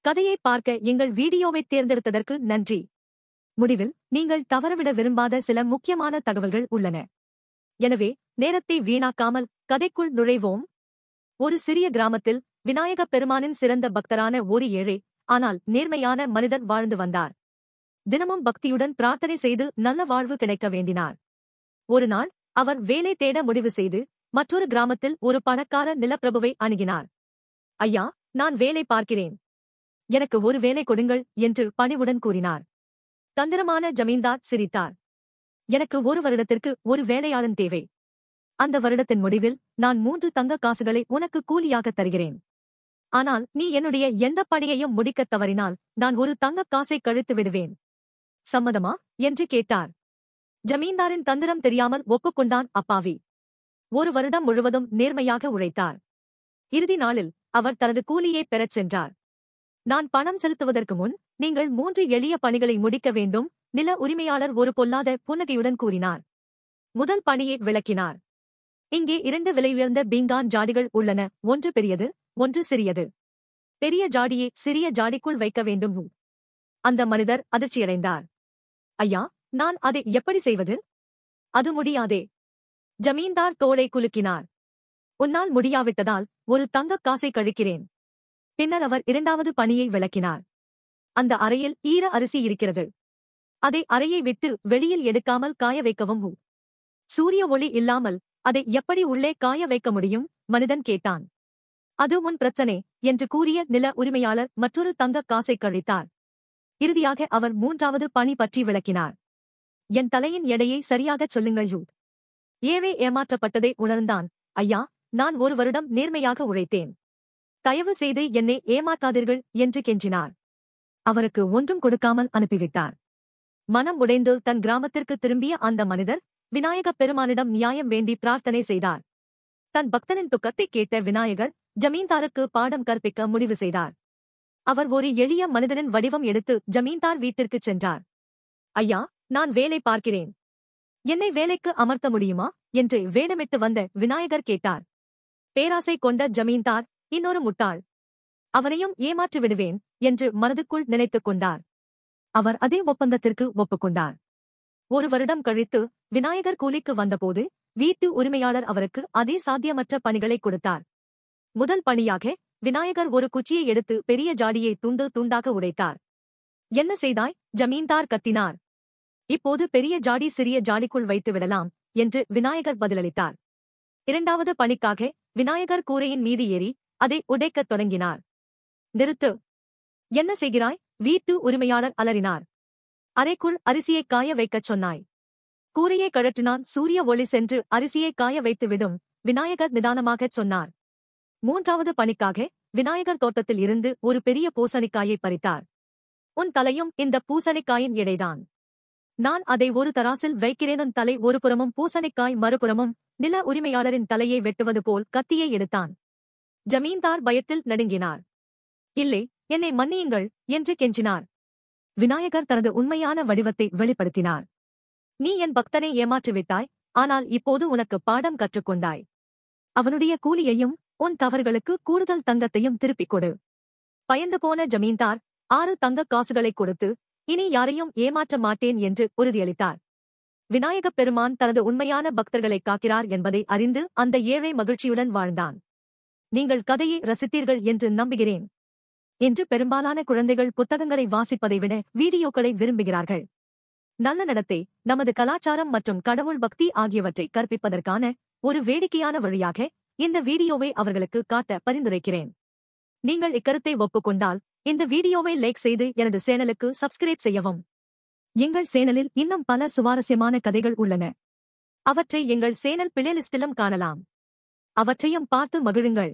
கதையை பார்க்க எங்கள் வீடியோவை தேர்ந்தெடுத்ததற்கு நன்றி. முடிவில் நீங்கள் தவறவிட விரும்பாத சில முக்கியமான தகவல்கள் உள்ளன. எனவே நேரத்தை வீணாக்காமல் கதைக்குள் நுழைவோம். ஒரு சிறிய கிராமத்தில் விநாயகப் பெருமானின் சிறந்த பக்தரான ஒரு ஏழை ஆனால் நேர்மையான மனிதர் வாழ்ந்து வந்தார். தினமும் பக்தியுடன் பிரார்த்தனை செய்து நல்ல வாழ்வு கிடைக்க வேண்டினார். ஒரு நாள் அவர் வேலை தேட முடிவு செய்து மற்றொரு கிராமத்தில் ஒரு பணக்கார நிலப்பிரபுவை அணுகினார். ஐயா, நான் வேலை பார்க்கிறேன். எனக்கு ஒரு வேலை கொடுங்கள் என்று பணிவுடன் கூறினார். தந்திரமான ஜமீன்தார் சிரித்தார். எனக்கு ஒரு வருடத்திற்கு ஒரு வேலையாளன் தேவை. அந்த வருடத்தின் முடிவில் நான் 3 தங்க காசுகளை உனக்கு கூலியாகத் தருகிறேன். ஆனால் நீ என்னுடைய எந்த பணியையும் முடிக்கத் தவறினால் நான் ஒரு தங்கக் காசை கழித்து விடுவேன். சம்மதமா என்று கேட்டார். ஜமீன்தாரின் தந்திரம் தெரியாமல் ஒப்புக்கொண்டான் அப்பாவி. ஒரு வருடம் முழுவதும் நேர்மையாக உழைத்தார். இறுதி நாளில் அவர் தனது கூலியை பெறச் சென்றார். நான் பணம் செலுத்துவதற்கு முன் நீங்கள் 3 எளிய பணிகளை முடிக்க வேண்டும், நில உரிமையாளர் ஒரு பொல்லாத புன்னகையுடன் கூறினார். முதல் பணியை விளக்கினார். இங்கே 2 விலையுயர்ந்த பீங்கான் ஜாடிகள் உள்ளன, ஒன்று பெரியது, ஒன்று சிறியது. பெரிய ஜாடியை சிறிய ஜாடிக்குள் வைக்க வேண்டும். அந்த மனிதர் அதிர்ச்சியடைந்தார். ஐயா, நான் அதை எப்படி செய்வது? அது முடியாதே. ஜமீன்தார் தோளை குலுக்கினார். உன்னால் முடியாவிட்டதால் ஒரு தங்கக் காசை கழிக்கிறேன். பின்னர் அவர் 2வது பணியை விளக்கினார். அந்த அறையில் ஈர அரிசி இருக்கிறது. அதை அறையை விட்டு வெளியில் எடுக்காமல் காய வைக்கவும். சூரிய ஒளி இல்லாமல் அதை எப்படி உள்ளே காய வைக்க முடியும்? மனிதன் கேட்டான். அது உன் பிரச்சனை என்று கூறிய நில உரிமையாளர் மற்றொரு தங்கக் காசை கழித்தார். இறுதியாக அவர் 3வது பணி பற்றி விளக்கினார். என் தலையின் எடையை சரியாகச் சொல்லுங்கள். ஏழை ஏமாற்றப்பட்டதை உணர்ந்தான். ஐயா, நான் ஒரு வருடம் நேர்மையாக உழைத்தேன். தயவு செய்து என்னை ஏமாற்றாதீர்கள் என்று கெஞ்சினார். அவருக்கு ஒன்றும் கொடுக்காமல் அனுப்பிவிட்டார். மனம் உடைந்து தன் கிராமத்திற்கு திரும்பிய அந்த மனிதர் விநாயகப் பெருமானிடம் நியாயம் வேண்டி பிரார்த்தனை செய்தார். தன் பக்தனின் துக்கத்தை கேட்ட விநாயகர் ஜமீன்தாருக்கு பாடம் கற்பிக்க முடிவு செய்தார். அவர் ஒரு எளிய மனிதனின் வடிவம் எடுத்து ஜமீன்தார் வீட்டிற்குச் சென்றார். ஐயா, நான் வேலை பார்க்கிறேன். என்னை வேலைக்கு அமர்த்த முடியுமா என்று வேடமிட்டு வந்த விநாயகர் கேட்டார். பேராசை கொண்ட ஜமீன்தார், இன்னொரு முட்டாள், அவனையும் ஏமாற்றி விடுவேன் என்று மனதுக்குள் நினைத்துக் கொண்டார். அவர் அதே ஒப்பந்தத்திற்கு ஒப்புக்கொண்டார். ஒரு வருடம் கழித்து விநாயகர் கூலிக்கு வந்தபோது வீட்டு உரிமையாளர் அவருக்கு அதே சாத்தியமற்ற பணிகளை கொடுத்தார். முதல் பணியாக விநாயகர் ஒரு குச்சியை எடுத்து பெரிய ஜாடியை துண்டு துண்டாக உடைத்தார். என்ன செய்தாய்? ஜமீன்தார் கத்தினார். இப்போது பெரிய ஜாடி சிறிய ஜாடிக்குள் வைத்து விடலாம் என்று விநாயகர் பதிலளித்தார். 2வது பணிக்காக விநாயகர் கூரையின் மீது ஏறி அதை உடைக்கத் தொடங்கினார். நிறுத்து! என்ன செய்கிறாய்? வீட்டு உரிமையாளர் அலறினார். அறைக்குள் அரிசியை காய வைக்கச் சொன்னாய். கூரையை கழற்றினால் சூரிய ஒளி சென்று அரிசியை காய வைத்துவிடும், விநாயகர் நிதானமாகச் சொன்னார். 3வது பணிக்காக விநாயகர் தோட்டத்தில் இருந்து ஒரு பெரிய பூசணிக்காயை பறித்தார். உன் தலையும் இந்த பூசணிக்காயின் எடைதான். நான் அதை ஒரு தராசில் வைக்கிறேன். உன் தலை ஒரு புறமும் பூசணிக்காய் மறுபுறமும். நில உரிமையாளரின் தலையை வெட்டுவது போல் கத்தியை எடுத்தான். ஜமீன்தார் பயத்தில் நடுங்கினார். இல்லை, என்னை மன்னியுங்கள் என்று கெஞ்சினார். விநாயகர் தனது உண்மையான வடிவத்தை வெளிப்படுத்தினார். நீ என் பக்தனை ஏமாற்றிவிட்டாய், ஆனால் இப்போது உனக்கு பாடம் கற்றுக்கொண்டாய். அவனுடைய கூலியையும் உன் தவறுகளுக்கு கூடுதல் தங்கத்தையும் திருப்பிக் கொடு. பயந்து போன ஜமீன்தார் 6 தங்கக் காசுகளை கொடுத்து இனி யாரையும் ஏமாற்ற மாட்டேன் என்று உறுதியளித்தார். விநாயகப் பெருமான் தனது உண்மையான பக்தர்களை காக்கிறார் என்பதை அறிந்து அந்த ஏழை மகிழ்ச்சியுடன் வாழ்ந்தான். நீங்கள் கதையை ரசித்தீர்கள் என்று நம்புகிறேன். இன்று பெரும்பாலான குழந்தைகள் புத்தகங்களை வாசிப்பதை விட வீடியோக்களை விரும்புகிறார்கள். நல்ல நடத்தை, நமது கலாச்சாரம் மற்றும் கடவுள் பக்தி ஆகியவற்றை கற்பிப்பதற்கான ஒரு வேடிக்கையான வழியாக இந்த வீடியோவை அவர்களுக்கு காட்ட பரிந்துரைக்கிறேன். நீங்கள் இக்கருத்தை ஒப்புக்கொண்டால் இந்த வீடியோவை லைக் செய்து எனது சேனலுக்கு சப்ஸ்கிரைப் செய்யவும். எங்கள் சேனலில் இன்னும் பல சுவாரஸ்யமான கதைகள் உள்ளன. அவற்றை எங்கள் சேனல் பிளேலிஸ்டிலும் காணலாம். அவற்றையும் பார்த்து மகிழுங்கள்.